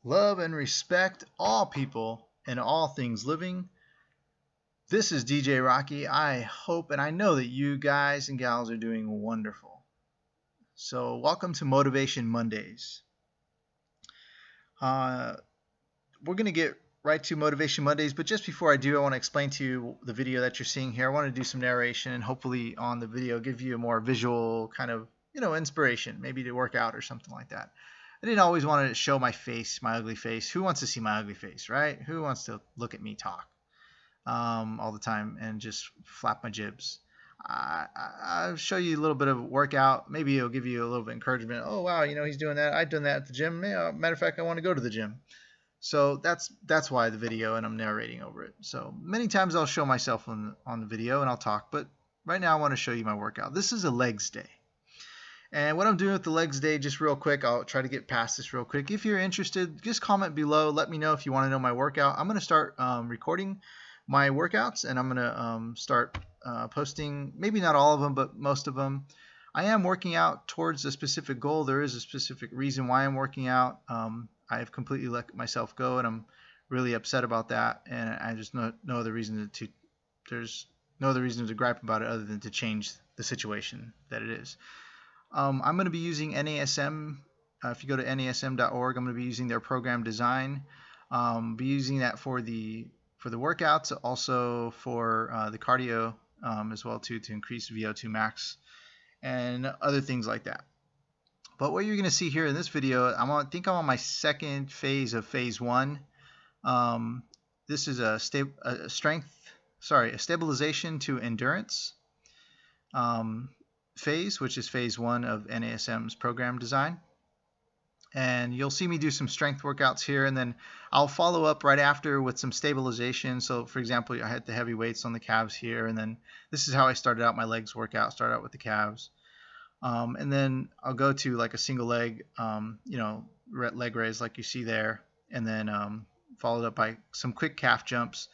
Love and respect all people and all things living. This is DJ Rocky. I hope and I know that you guys and gals are doing wonderful. So, welcome to Motivation Mondays. Uh, we're going to get right to Motivation Mondays, but just before I do, I want to explain to you the video that you're seeing here. I want to do some narration and hopefully on the video give you a more visual kind of, inspiration, maybe to work out or something like that. I didn't always want to show my face, my ugly face. Who wants to see my ugly face, right? Who wants to look at me talk all the time and just flap my jibs? I'll show you a little bit of workout. Maybe it'll give you a little bit of encouragement. Oh, wow, he's doing that. I've done that at the gym. Yeah, matter of fact, I want to go to the gym. So that's why the video, and I'm narrating over it. So many times I'll show myself on the video and I'll talk, but right now I want to show you my workout. This is a legs day. And what I'm doing with the legs day, just real quick, I'll try to get past this real quick. If you're interested, just comment below. Let me know if you want to know my workout. I'm going to start recording my workouts, and I'm going to start posting, maybe not all of them, but most of them. I am working out towards a specific goal. There is a specific reason why I'm working out. I have completely let myself go, and I'm really upset about that. And I just no other reason there's no other reason to gripe about it other than to change the situation that it is. I'm going to be using NASM. If you go to nasm.org, I'm going to be using their program design. Be using that for the workouts, also for the cardio as well too, to increase VO2 max and other things like that. But what you're going to see here in this video, I think I'm on my second phase of phase one. This is a stabilization to endurance phase, which is phase one of NASM's program design. And you'll see me do some strength workouts here, and then I'll follow up right after with some stabilization. So for example, I had the heavy weights on the calves here, and then this is how I started out my legs workout. Start out with the calves. And then I'll go to like a single leg, leg raise like you see there, and then followed up by some quick calf jumps.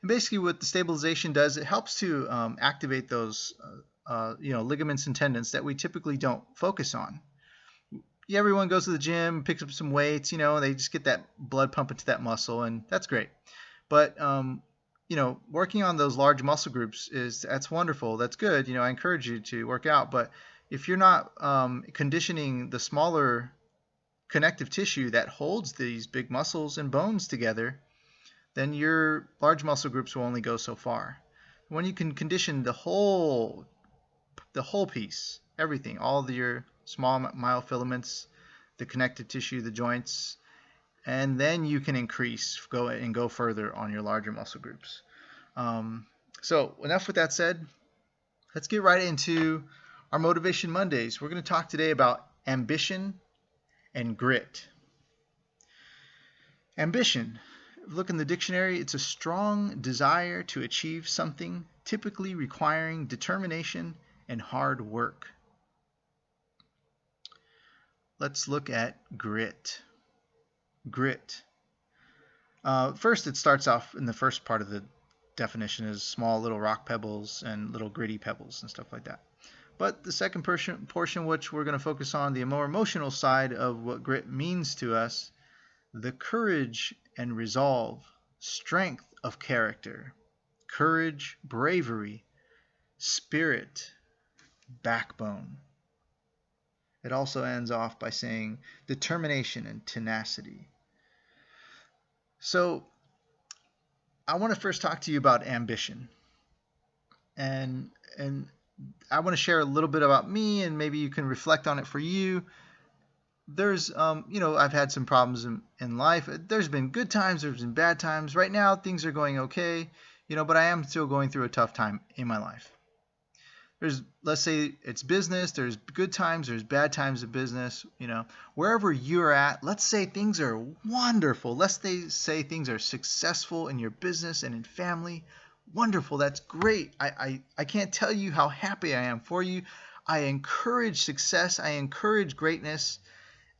And basically what the stabilization does, it helps to activate those ligaments and tendons that we typically don't focus on. Everyone goes to the gym, picks up some weights, they just get that blood pumping to that muscle, and that's great. But working on those large muscle groups that's wonderful. That's good. I encourage you to work out, but if you're not conditioning the smaller connective tissue that holds these big muscles and bones together, then your large muscle groups will only go so far. When you can condition the whole piece, everything, all your small myofilaments, the connective tissue, the joints, and then you can go further on your larger muscle groups. So enough with that said, let's get right into our Motivation Mondays. We're going to talk today about ambition and grit. Ambition. Look in the dictionary. It's a strong desire to achieve something, typically requiring determination and hard work. Let's look at grit. Grit. First, it starts off in the first part of the definition as small little rock pebbles and little gritty pebbles and stuff like that. But the second portion, which we're going to focus on, the more emotional side of what grit means to us, the courage and resolve, strength of character, courage, bravery, spirit, backbone. It also ends off by saying determination and tenacity. So I want to first talk to you about ambition. And I want to share a little bit about me, and maybe you can reflect on it for you. There's, I've had some problems in life. There's been good times, there's been bad times. Right now, things are going okay, but I am still going through a tough time in my life. Let's say it's business, there's good times, there's bad times of business, wherever you're at, let's say things are wonderful. Let's say things are successful in your business and in family. Wonderful. That's great. I can't tell you how happy I am for you. I encourage success. I encourage greatness.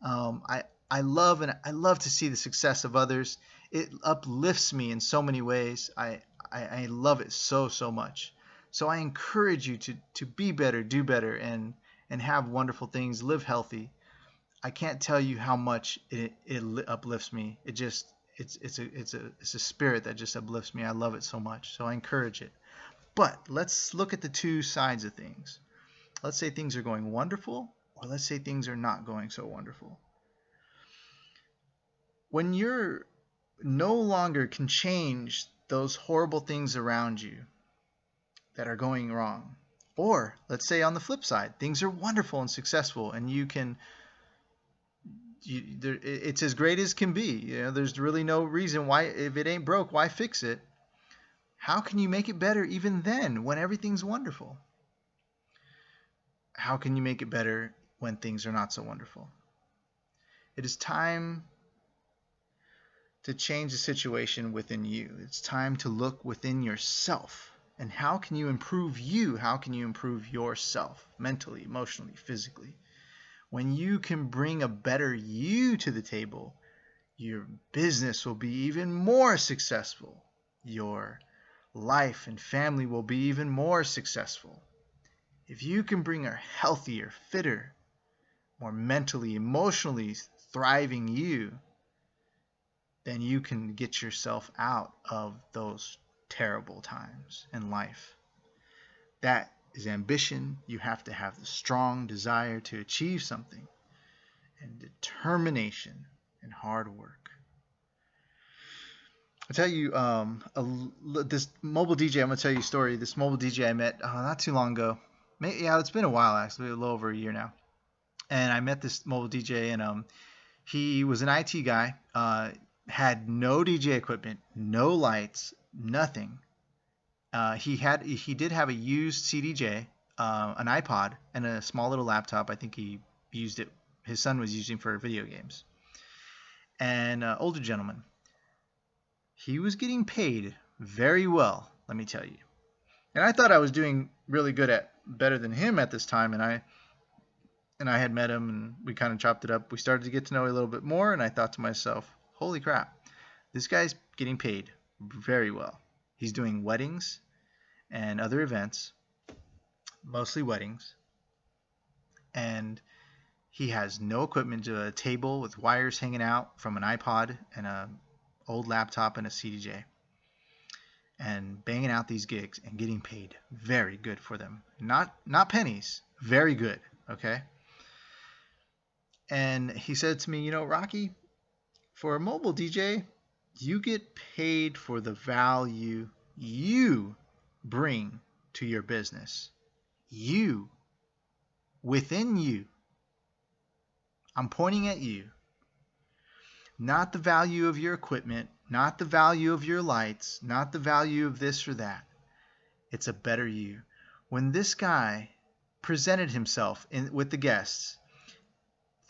I love to see the success of others. It uplifts me in so many ways. I love it so much. So I encourage you to be better, do better, and have wonderful things, live healthy. I can't tell you how much it uplifts me. It's a spirit that just uplifts me. I love it so much. So I encourage it. But let's look at the two sides of things. Let's say things are going wonderful, or let's say things are not going so wonderful. When you're no longer can change those horrible things around you that are going wrong, or let's say on the flip side, things are wonderful and successful, and it's as great as can be. There's really no reason why, if it ain't broke, why fix it? How can you make it better even then when everything's wonderful? How can you make it better when things are not so wonderful? It is time to change the situation within you. It's time to look within yourself. And how can you improve you? How can you improve yourself mentally, emotionally, physically? When you can bring a better you to the table, your business will be even more successful. Your life and family will be even more successful. If you can bring a healthier, fitter, more mentally, emotionally thriving you, then you can get yourself out of those terrible times in life. That is ambition. You have to have the strong desire to achieve something, and determination and hard work. I'll tell you this mobile DJ. I'm gonna tell you a story. This mobile DJ I met not too long ago. It's been a while actually, a little over a year now. And I met this mobile DJ, and he was an IT guy. Had no DJ equipment, no lights, nothing. He did have a used CDJ, an iPod, and a small little laptop. I think he used it. His son was using for video games. And older gentleman. He was getting paid very well, let me tell you. And I thought I was doing really better than him at this time, and I had met him, and we kind of chopped it up. We started to get to know a little bit more, and I thought to myself, holy crap, this guy's getting paid very well. He's doing weddings and other events, mostly weddings, and he has no equipment, to a table with wires hanging out from an iPod and an old laptop and a CDJ, and banging out these gigs and getting paid very good for them. Not pennies, very good, okay? And he said to me, Rocky, for a mobile DJ, you get paid for the value you bring to your business. You, within you. I'm pointing at you. Not the value of your equipment, not the value of your lights, not the value of this or that. It's a better you. When this guy presented himself with the guests,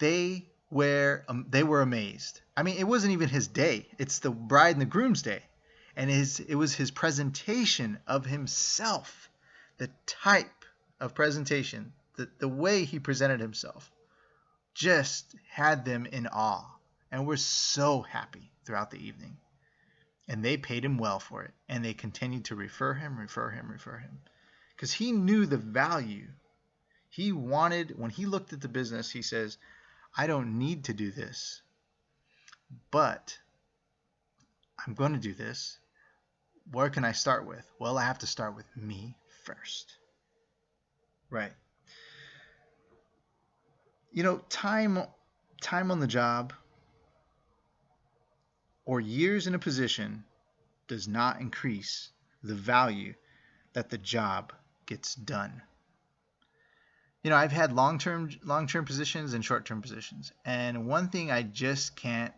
they were amazed. I mean, it wasn't even his day. It's the bride and the groom's day. And it was his presentation of himself, the type of presentation, the way he presented himself, just had them in awe. And we're so happy throughout the evening. And they paid him well for it. And they continued to refer him. Because he knew the value. He wanted, when he looked at the business, he says, I don't need to do this, but I'm going to do this. Where can I start with? Well, I have to start with me first. Right. Time on the job or years in a position does not increase the value that the job gets done. I've had long-term positions and short-term positions. And one thing I just can't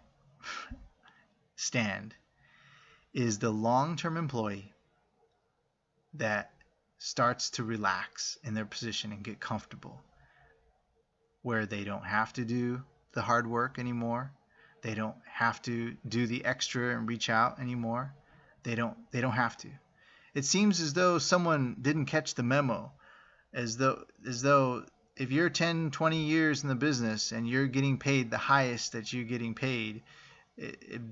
stand is the long-term employee that starts to relax in their position and get comfortable, where they don't have to do the hard work anymore. They don't have to do the extra and reach out anymore. They don't have to. It seems as though someone didn't catch the memo. As though if you're 10, 20 years in the business and you're getting paid the highest that you're getting paid,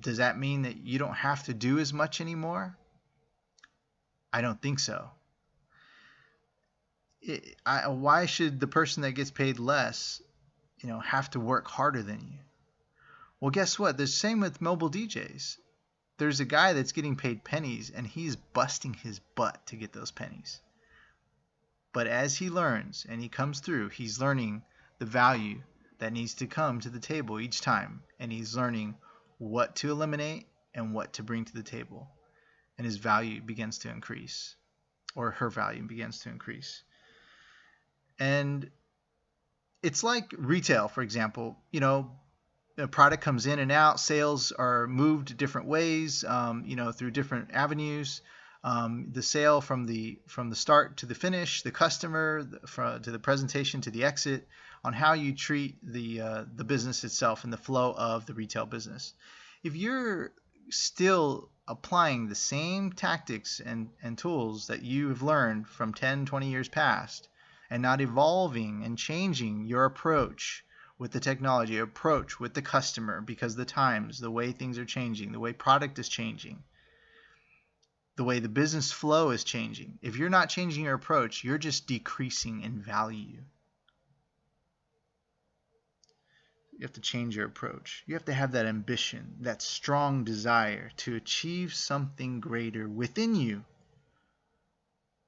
does that mean that you don't have to do as much anymore? I don't think so. Why should the person that gets paid less, have to work harder than you. Well, guess what? The same with mobile DJs. There's a guy that's getting paid pennies, and he's busting his butt to get those pennies. But as he learns and he comes through, he's learning the value that needs to come to the table each time, and he's learning what to eliminate and what to bring to the table, and his value begins to increase, or her value begins to increase. And it's like retail, for example. A product comes in and out, sales are moved different ways, through different avenues. The sale from the start to the finish, the customer, to the presentation to the exit, on how you treat the business itself and the flow of the retail business. If you're still applying the same tactics and tools that you have learned from 10, 20 years past, and not evolving and changing your approach with the technology, approach with the customer, because the times, the way things are changing, the way product is changing, the way the business flow is changing. If you're not changing your approach, you're just decreasing in value. You have to change your approach. You have to have that ambition, that strong desire to achieve something greater within you.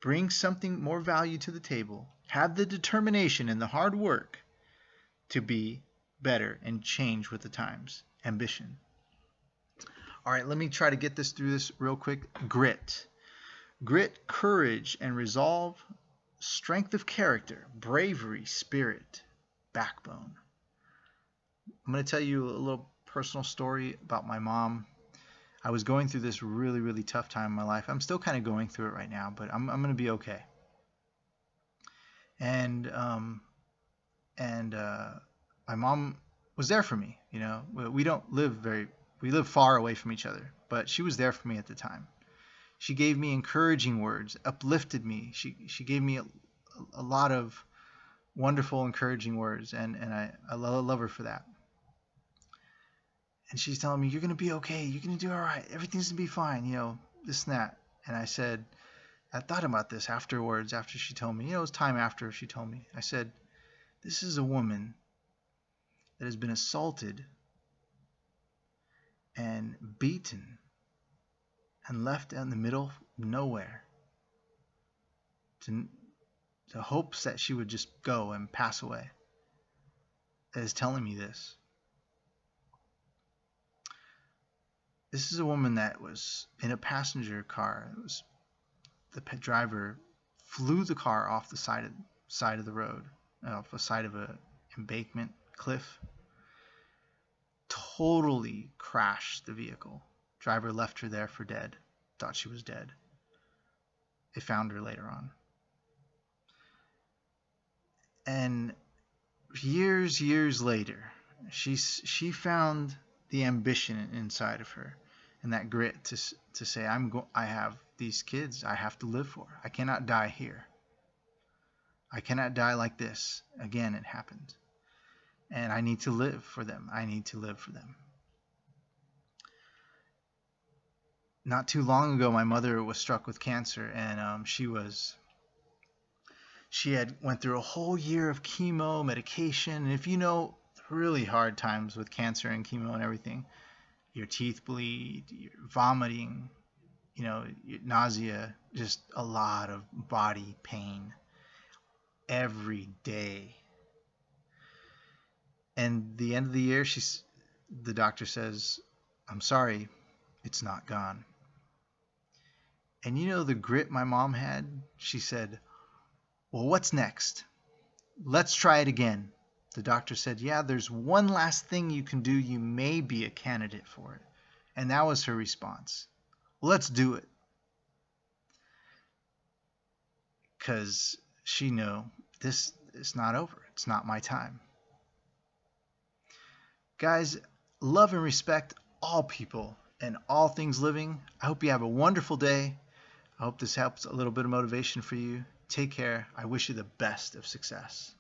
Bring something more value to the table. Have the determination and the hard work to be better and change with the times. Ambition. All right, let me try to get through this real quick. Grit. Grit, courage, and resolve, strength of character, bravery, spirit, backbone. I'm going to tell you a little personal story about my mom. I was going through this really, really tough time in my life. I'm still kind of going through it right now, but I'm going to be okay. And my mom was there for me. We live far away from each other, but she was there for me at the time. She gave me encouraging words, uplifted me. She gave me a lot of wonderful, encouraging words, and I love her for that. And she's telling me, you're going to be okay. You're going to do all right. Everything's going to be fine, this and that. And I said, I thought about this afterwards, after she told me. It was time after she told me. I said, this is a woman that has been assaulted and beaten and left in the middle of nowhere to hopes that she would just go and pass away, that is telling me this. This is a woman that was in a passenger car. The driver flew the car off the side of the road, off the side of a embankment cliff. Totally crashed the vehicle. Driver left her there for dead. Thought she was dead. They found her later on. And years later, she found the ambition inside of her and that grit to say, I have these kids I have to live for. I cannot die here. I cannot die like this. Again, it happened. And I need to live for them. I need to live for them. Not too long ago, my mother was struck with cancer, and she had went through a whole year of chemo, medication, and if you know really hard times with cancer and chemo and everything, your teeth bleed, you're vomiting, nausea, just a lot of body pain every day. And the end of the year, the doctor says, I'm sorry, it's not gone. And the grit my mom had? She said, well, what's next? Let's try it again. The doctor said, yeah, there's one last thing you can do. You may be a candidate for it. And that was her response. Well, let's do it. Because she knew this is not over. It's not my time. Guys, love and respect all people and all things living. I hope you have a wonderful day. I hope this helps a little bit of motivation for you. Take care. I wish you the best of success.